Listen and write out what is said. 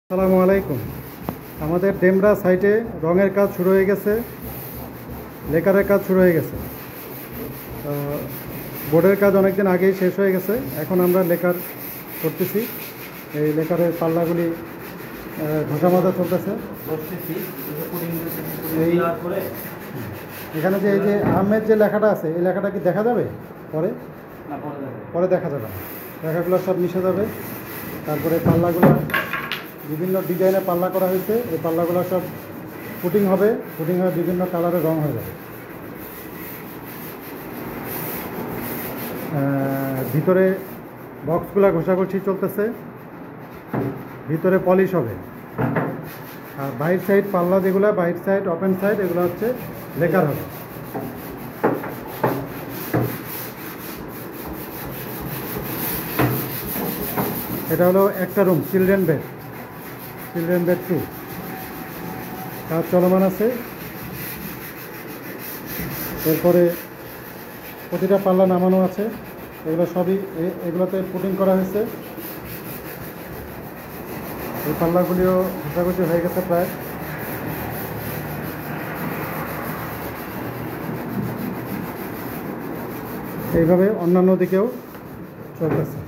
আসসালামু আলাইকুম। আমাদের ডেমরা সাইটে রঙের কাজ শুরু হয়ে গেছে, লেকারের কাজ শুরু হয়ে গেছে। বোর্ডের কাজ অনেকদিন আগেই শেষ হয়ে গেছে, এখন আমরা লেকার করতেছি। এই লেকারের পাল্লাগুলি ঘষা মাজা চলতেছে। এখানে যে এই যে আহমেদ যে লেখাটা আছে, এই লেখাটা কি দেখা যাবে পরে? পরে দেখা যাবে, লেখাগুলো সব মিশে যাবে। তারপরে পাল্লাগুলো বিভিন্ন ডিজাইনের পাল্লা করা হয়েছে, এই পাল্লাগুলো সব ফুটিং হবে, ফুটিং হয়ে বিভিন্ন কালারের রং হয়ে যাবে। ভিতরে বক্সগুলো ঘষাঘষি চলতেছে, ভিতরে পলিশ হবে। আর বাইর সাইড পাল্লা যেগুলো, বাইর সাইড ওপেন সাইড, এগুলো হচ্ছে লেকার হবে। এটা হলো একটা রুম, চিলড্রেন বেড 2 কাজ চলমান আছে। এরপরে প্রতিটা পাল্লা নামানো আছে, এগুলো সবই এগুলোতে পুটিং করা হয়েছে। এই পাল্লাগুলিও ঘষাঘষি হয়ে গেছে প্রায়। এইভাবে অন্যান্য দিকেও চলতেছে।